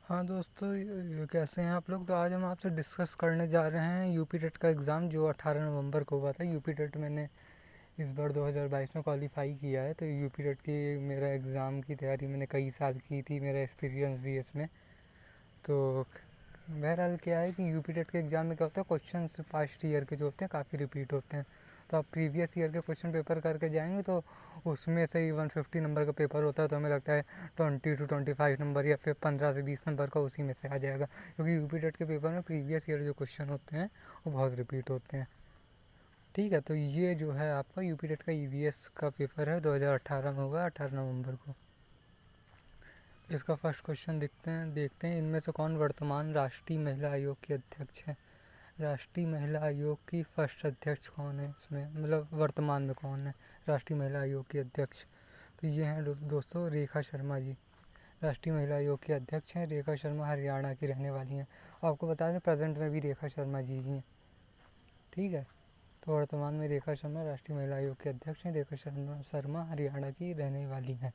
हाँ दोस्तों, कैसे हैं आप लोग। तो आज हम आपसे डिस्कस करने जा रहे हैं यूपी टेट का एग्ज़ाम जो 18 नवंबर को हुआ था। यूपी टेट मैंने इस बार 2022 में क्वालिफाई किया है। तो यूपी टेट की मेरा एग्ज़ाम की तैयारी मैंने कई साल की थी, मेरा एक्सपीरियंस भी है इसमें। तो बहरहाल क्या है कि यूपी टेट के एग्ज़ाम में क्या होता है, क्वेश्चंस पास्ट ईयर के जो होते हैं काफ़ी रिपीट होते हैं। तो आप प्रीवियस ईयर के क्वेश्चन पेपर करके जाएंगे तो उसमें से ही 150 नंबर का पेपर होता है। तो हमें लगता है 20 to 25 नंबर या फिर 15 से 20 नंबर का उसी में से आ जाएगा, क्योंकि यूपी टेट के पेपर में प्रीवियस ईयर जो क्वेश्चन होते हैं वो बहुत रिपीट होते हैं। ठीक है, तो ये जो है आपका यूपी टेट का ईवीएस का पेपर है, 2018 में हुआ 18 नवंबर को। इसका फर्स्ट क्वेश्चन देखते हैं इनमें से कौन वर्तमान राष्ट्रीय महिला आयोग की अध्यक्ष है। राष्ट्रीय महिला आयोग की फर्स्ट अध्यक्ष कौन है, इसमें मतलब वर्तमान में कौन है राष्ट्रीय महिला आयोग की अध्यक्ष। तो ये हैं दोस्तों रेखा शर्मा जी, राष्ट्रीय महिला आयोग की अध्यक्ष हैं। रेखा शर्मा हरियाणा की रहने वाली हैं। आपको बता दें प्रेजेंट में भी रेखा शर्मा जी ही हैं। ठीक है, तो वर्तमान में रेखा शर्मा राष्ट्रीय महिला आयोग के अध्यक्ष हैं। रेखा शर्मा हरियाणा की रहने वाली हैं।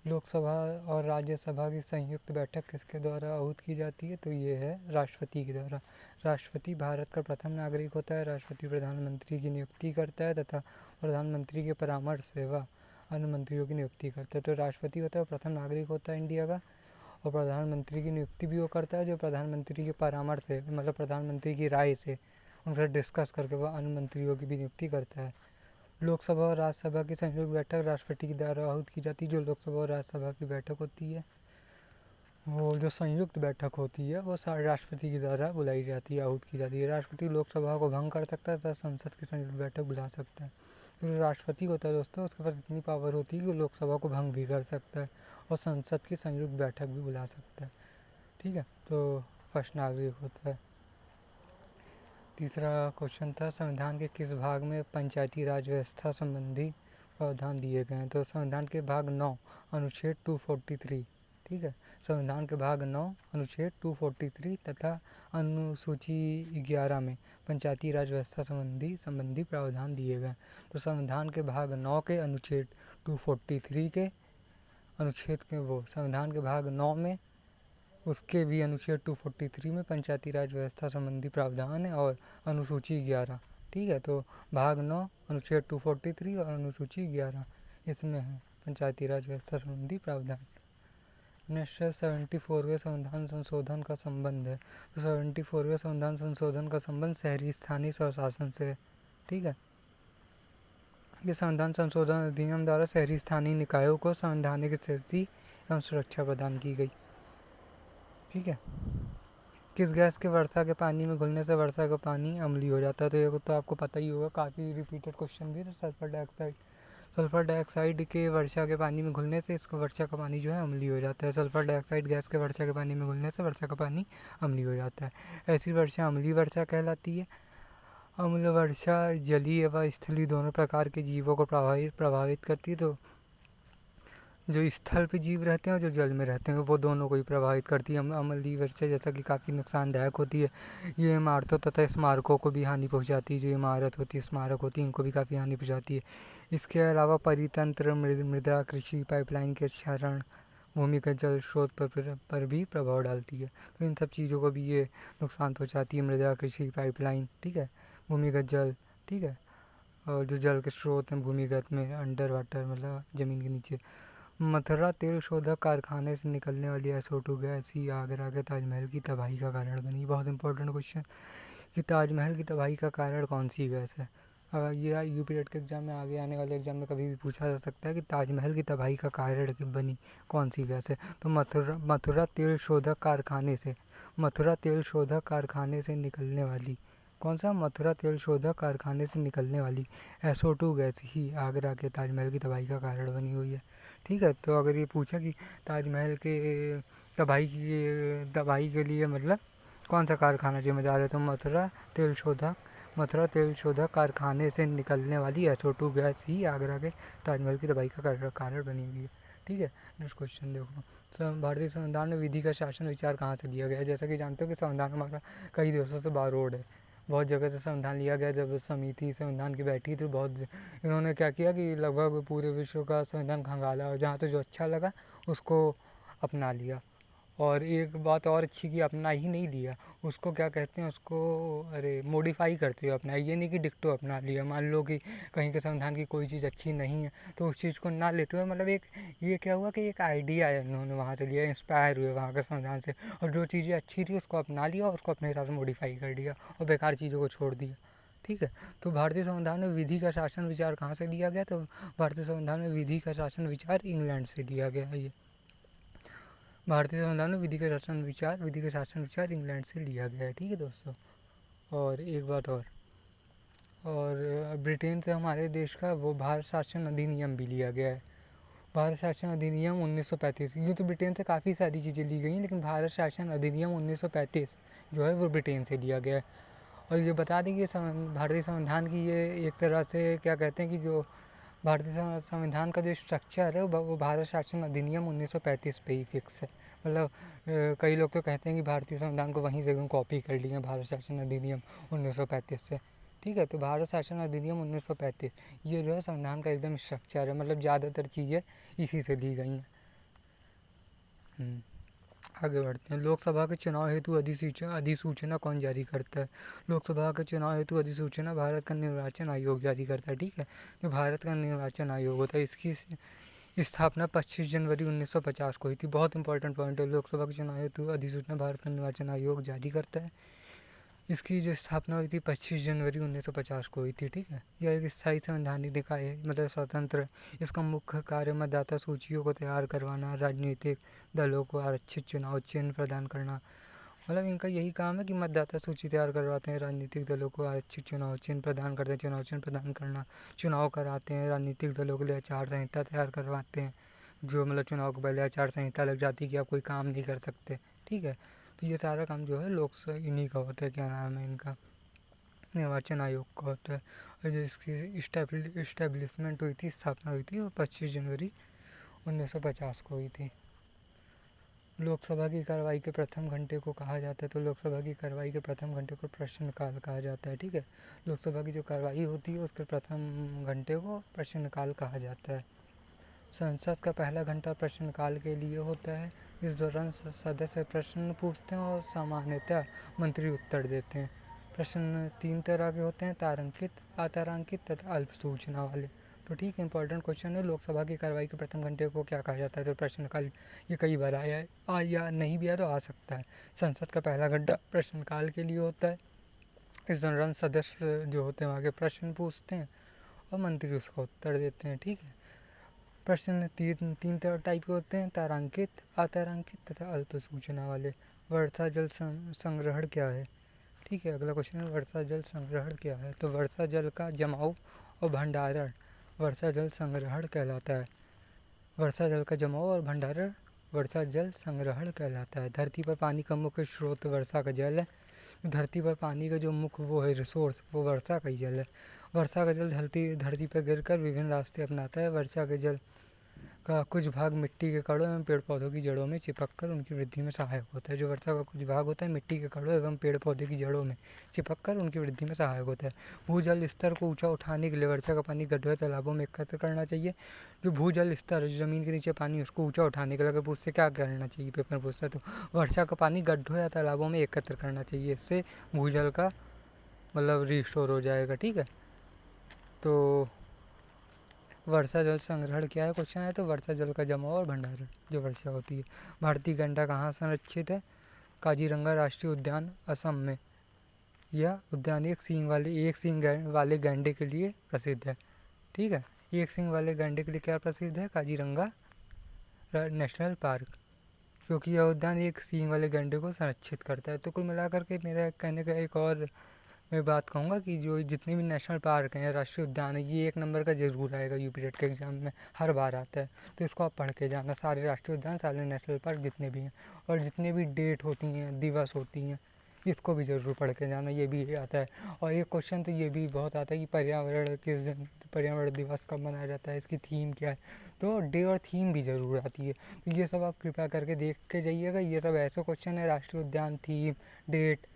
लोकसभा और राज्यसभा की संयुक्त बैठक किसके द्वारा आहूत की जाती है, तो ये है राष्ट्रपति के द्वारा। राष्ट्रपति भारत का प्रथम नागरिक होता है। राष्ट्रपति प्रधानमंत्री की नियुक्ति करता है तथा प्रधानमंत्री के परामर्श सेवा अन्य मंत्रियों की नियुक्ति करता है। तो राष्ट्रपति होता है प्रथम नागरिक होता है इंडिया का, और प्रधानमंत्री की नियुक्ति भी वो करता है जो प्रधानमंत्री के परामर्श से, मतलब प्रधानमंत्री की राय से उनसे डिस्कस करके वह अन्य मंत्रियों की भी नियुक्ति करता है। लोकसभा और राज्यसभा की संयुक्त बैठक राष्ट्रपति के द्वारा आहूत की जाती है। जो लोकसभा और राज्यसभा की बैठक होती है, वो जो संयुक्त बैठक होती है वो राष्ट्रपति के द्वारा बुलाई जाती है, आहूत की जाती है। राष्ट्रपति लोकसभा को भंग कर सकता है तथा संसद की संयुक्त बैठक बुला सकता है। तो जो राष्ट्रपति होता है दोस्तों, उसके पास इतनी पावर होती है कि लोकसभा को भंग भी कर सकता है और संसद की संयुक्त बैठक भी बुला सकता है। ठीक है, तो फर्स्ट नागरिक होता है। तीसरा क्वेश्चन था संविधान के किस भाग में पंचायती राज व्यवस्था संबंधी प्रावधान दिए गए हैं। तो संविधान के भाग 9 अनुच्छेद 243, ठीक है, संविधान के भाग 9 अनुच्छेद 243 तथा अनुसूची 11 में पंचायती राज व्यवस्था संबंधी प्रावधान दिए गए। तो संविधान के भाग 9 के अनुच्छेद 243 के अनुच्छेद के वो संविधान के भाग 9 में उसके भी अनुच्छेद 243 में पंचायती राज व्यवस्था संबंधी प्रावधान है, और अनुसूची 11, ठीक है, तो भाग 9 अनुच्छेद 243 और अनुसूची 11 इसमें है पंचायती राज व्यवस्था संबंधी प्रावधान। नेक्स्ट 74वें संविधान संशोधन का संबंध है। तो 74वें संविधान संशोधन का संबंध शहरी स्थानीय स्वशासन से है। ठीक है, ये संविधान संशोधन अधिनियम द्वारा शहरी स्थानीय निकायों को संवैधानिक स्थिति एवं सुरक्षा प्रदान की गई। ठीक है, किस गैस के वर्षा के पानी में घुलने से वर्षा का पानी अम्लीय हो जाता है। तो ये तो आपको पता ही होगा, काफ़ी रिपीटेड क्वेश्चन भी। तो सल्फर डाइऑक्साइड के वर्षा के पानी में घुलने से इसको वर्षा का पानी जो है अम्लीय हो जाता है। सल्फर डाइऑक्साइड गैस के वर्षा के पानी में घुलने से वर्षा का पानी अम्लीय हो जाता है। ऐसी वर्षा अम्लीय वर्षा कहलाती है। अम्ल वर्षा जलीय व स्थलीय दोनों प्रकार के जीवों को प्रभावित करती है। तो जो स्थल पे जीव रहते हैं और जो जल में रहते हैं वो दोनों को ही प्रभावित करती है। अम्लीय वर्षा जैसा कि काफ़ी नुकसानदायक होती है। ये इमारतों तथा स्मारकों को भी हानि पहुंचाती है। जो इमारत होती है, स्मारक होती है, इनको भी काफ़ी हानि पहुंचाती है। इसके अलावा परितंत्र, मृदा, कृषि, पाइपलाइन के क्षरण, भूमिगत जल स्रोत पर भी प्रभाव डालती है। तो इन सब चीज़ों को भी ये नुकसान पहुँचाती है, मृदा, कृषि, पाइपलाइन, ठीक है, भूमिगत जल, ठीक है, और जो जल के स्रोत हैं भूमिगत में, अंडर वाटर मतलब ज़मीन के नीचे। मथुरा तेल शोधक कारखाने से निकलने वाली SO2 गैस ही आगरा के ताजमहल की तबाही का कारण बनी। बहुत इंपॉर्टेंट क्वेश्चन कि ताजमहल की तबाही का कारण कौन सी गैस है। ये यूपी टेट के एग्जाम में, आगे आने वाले एग्जाम में कभी भी पूछा जा सकता है कि ताजमहल की तबाही का कारण बनी कौन सी गैस है। तो मथुरा तेल शोधक कारखाने से निकलने वाली कौन सा मथुरा तेल शोधक कारखाने से निकलने वाली SO2 गैस ही आगरा के ताजमहल की तबाही का कारण बनी हुई है। ठीक है, तो अगर ये पूछा कि ताजमहल के तबाही के लिए मतलब कौन सा कारखाना जिम्मेदार है, तो मथुरा तेल शोधक कारखाने से निकलने वाली SO2 गैस ही आगरा के ताजमहल की तबाही का कारण बनी हुई है। ठीक है, नेक्स्ट क्वेश्चन देखो, भारतीय संविधान में विधि का शासन विचार कहाँ से दिया गया है। जैसा कि जानते हो कि संविधान हमारा कई दिवसों से बारोड है, बहुत जगह से संविधान लिया गया। जब समिति संविधान की बैठी तो बहुत इन्होंने क्या किया कि लगभग पूरे विश्व का संविधान खंगाला और जहाँ से जो अच्छा लगा उसको अपना लिया, और एक बात और अच्छी कि अपना ही नहीं लिया, उसको क्या कहते हैं, उसको अरे मॉडिफाई करते हुए अपना, ये नहीं कि डिक्टो अपना लिया। मान लो कि कहीं के संविधान की कोई चीज़ अच्छी नहीं है तो उस चीज़ को ना लेते हुए, मतलब एक ये क्या हुआ कि एक आइडिया है उन्होंने वहाँ से लिया, इंस्पायर हुए वहाँ के संविधान से, और जो चीज़ें अच्छी थी उसको अपना लिया और उसको अपने हिसाब से मॉडिफाई कर दिया और बेकार चीज़ों को छोड़ दिया। ठीक है। तो भारतीय संविधान में विधि का शासन विचार कहाँ से लिया गया? तो भारतीय संविधान में विधि का शासन विचार इंग्लैंड से लिया गया है। ये भारतीय संविधान में विधि का शासन विचार इंग्लैंड से लिया गया है। ठीक है दोस्तों। और एक बात और ब्रिटेन से हमारे देश का वो भारत शासन अधिनियम भी लिया गया है। भारत शासन अधिनियम 1935, यूँ तो ब्रिटेन से काफ़ी सारी चीज़ें ली गई हैं, लेकिन भारत शासन अधिनियम 1935 जो है वो ब्रिटेन से लिया गया है। और ये बता दें कि भारतीय संविधान की ये एक तरह से क्या कहते हैं कि जो भारतीय संविधान का जो स्ट्रक्चर है वो भारत शासन अधिनियम 1935 पे ही फिक्स है। मतलब कई लोग तो कहते हैं कि भारतीय संविधान को वहीं से कॉपी कर लिए हैं भारत शासन अधिनियम 1935 से। ठीक है। तो भारत शासन अधिनियम 1935 ये जो है संविधान का एकदम स्ट्रक्चर है, मतलब ज़्यादातर चीज़ें इसी से ली गई हैं। आगे बढ़ते हैं। लोकसभा के चुनाव हेतु अधिसूचना कौन जारी करता है? लोकसभा के चुनाव हेतु अधिसूचना भारत का निर्वाचन आयोग जारी करता है। ठीक है। जो भारत का निर्वाचन आयोग होता है इसकी स्थापना 25 जनवरी 1950 को हुई थी। बहुत इंपॉर्टेंट पॉइंट है। लोकसभा के चुनाव हेतु अधिसूचना भारत का निर्वाचन आयोग जारी करता है। इसकी जो स्थापना हुई थी 25 जनवरी 1950 को हुई थी। ठीक है। यह एक स्थायी संवैधानिक निकाय है, मतलब स्वतंत्र। इसका मुख्य कार्य मतदाता सूचियों को तैयार करवाना, राजनीतिक दलों को आरक्षित चुनाव चिन्ह प्रदान करना। मतलब इनका यही काम है कि मतदाता सूची तैयार करवाते हैं, राजनीतिक दलों को आरक्षित चुनाव चिन्ह प्रदान करते हैं, चुनाव चिन्ह प्रदान करना, चुनाव कराते हैं, राजनीतिक दलों के लिए आचार संहिता तैयार करवाते हैं। जो मतलब चुनाव के पहले आचार संहिता लग जाती है कि आप कोई काम नहीं कर सकते। ठीक है। तो ये सारा काम जो है इन्हीं का होता है, क्या नाम है इनका, निर्वाचन आयोग का होता है। और जो इसकी इस्टेब्लिशमेंट हुई थी, स्थापना हुई थी, वो 25 जनवरी 1950 को हुई थी। लोकसभा की कार्रवाई के प्रथम घंटे को कहा जाता है, तो लोकसभा की कार्रवाई के प्रथम घंटे को प्रश्नकाल कहा जाता है। ठीक है। लोकसभा की जो कार्रवाई होती है उसके प्रथम घंटे को प्रश्नकाल कहा जाता है। संसद का पहला घंटा प्रश्नकाल के लिए होता है। इस दौरान सदस्य प्रश्न पूछते हैं और सामान्यतः मंत्री उत्तर देते हैं। प्रश्न 3 तरह के होते हैं, तारांकित, अतारांकित तथा अल्प सूचना वाले। तो ठीक है, इंपॉर्टेंट क्वेश्चन है। लोकसभा की कार्रवाई के प्रथम घंटे को क्या कहा जाता है? तो प्रश्नकाल। ये कई बार आया है, या नहीं भी आया तो आ सकता है। संसद का पहला घंटा प्रश्नकाल के लिए होता है। इस दौरान सदस्य जो होते हैं वहाँ के प्रश्न पूछते हैं और मंत्री उसका उत्तर देते हैं। ठीक है। प्रश्न तीन टाइप के होते हैं, तारांकित, अतारांकित तथा अल्प सूचना वाले। वर्षा जल संग्रहण क्या है? ठीक है। अगला क्वेश्चन है, वर्षा जल संग्रहण क्या है? तो वर्षा जल का जमाव और भंडारण वर्षा जल संग्रहण कहलाता है। वर्षा जल का जमाव और भंडारण वर्षा जल संग्रहण कहलाता है। धरती पर पानी का मुख्य स्रोत वर्षा का जल है। धरती पर पानी का जो मुख्य वो है रिसोर्स, वो वर्षा का ही जल है। वर्षा का जल धरती पर गिरकर विभिन्न रास्ते अपनाता है। वर्षा के जल का कुछ भाग मिट्टी के कणों एवं पेड़ पौधों की जड़ों में चिपककर उनकी वृद्धि में सहायक होता है। जो वर्षा का कुछ भाग होता है मिट्टी के कणों एवं पेड़ पौधे की जड़ों में चिपककर उनकी वृद्धि में सहायक होता है। भूजल स्तर को ऊंचा उठाने के लिए वर्षा का पानी गड्ढों तालाबों में एकत्र करना चाहिए। जो भूजल स्तर, जो ज़मीन के नीचे पानी, उसको ऊंचा उठाने के लिए अगर पूछते क्या करना चाहिए, पेपर पूछता है, तो वर्षा का पानी गड्ढों या तालाबों में एकत्र करना चाहिए। इससे भूजल का मतलब रिस्टोर हो जाएगा। ठीक है। तो वर्षा जल संग्रहण क्या है? क्वेश्चन है तो वर्षा जल का जमाव और भंडारण जो वर्षा होती है। भारतीय गैंडा कहाँ संरक्षित है? काजीरंगा राष्ट्रीय उद्यान असम में। यह उद्यान एक सींग वाले गैंडे के लिए प्रसिद्ध है। ठीक है। एक सींग वाले गैंडे के लिए क्या प्रसिद्ध है? काजीरंगा नेशनल पार्क, क्योंकि यह उद्यान एक सींग वाले गैंडे को संरक्षित करता है। तो कुल मिलाकर के मेरा कहने का एक और मैं बात कहूँगा कि जो जितने भी नेशनल पार्क हैं या राष्ट्रीय उद्यान है, ये 1 नंबर का जरूर आएगा यूपी टेट के एग्जाम में, हर बार आता है। तो इसको आप पढ़ के जाना, सारे राष्ट्रीय उद्यान, सारे नेशनल पार्क जितने भी हैं, और जितने भी डेट होती हैं, दिवस होती हैं, इसको भी ज़रूर पढ़ के जाना, ये भी आता है। और एक क्वेश्चन तो ये भी बहुत आता है कि पर्यावरण दिवस कब मनाया जाता है, इसकी थीम क्या है? तो डे और थीम भी ज़रूर आती है। तो ये सब आप कृपया करके देख के जाइएगा। ये सब ऐसे क्वेश्चन है, राष्ट्रीय उद्यान, थीम, डेट,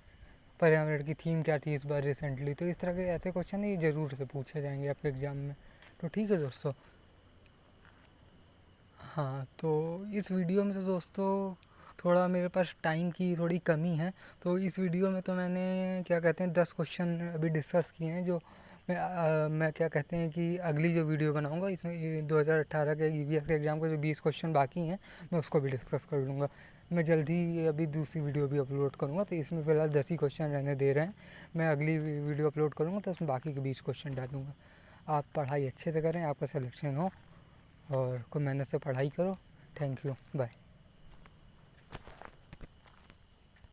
पर्यावरण की थीम क्या थी इस बार रिसेंटली, तो इस तरह के ऐसे क्वेश्चन ये ज़रूर से पूछे जाएंगे आपके एग्ज़ाम में। तो ठीक है दोस्तों। हाँ, तो इस वीडियो में तो दोस्तों थोड़ा मेरे पास टाइम की थोड़ी कमी है, तो इस वीडियो में तो मैंने क्या कहते हैं 10 क्वेश्चन अभी डिस्कस किए हैं, जो मैं क्या कहते हैं कि अगली जो वीडियो बनाऊंगा इसमें ये 2018 के EVS के एग्ज़ाम के जो 20 क्वेश्चन बाकी हैं मैं उसको भी डिस्कस कर लूँगा। मैं जल्दी अभी दूसरी वीडियो भी अपलोड करूँगा, तो इसमें फ़िलहाल 10 ही क्वेश्चन रहने दे रहे हैं। मैं अगली वीडियो अपलोड करूँगा तो उसमें बाकी के 20 क्वेश्चन डालूँगा। आप पढ़ाई अच्छे से करें, आपका सिलेक्शन हो और खूब मेहनत से पढ़ाई करो। Thank you, bye.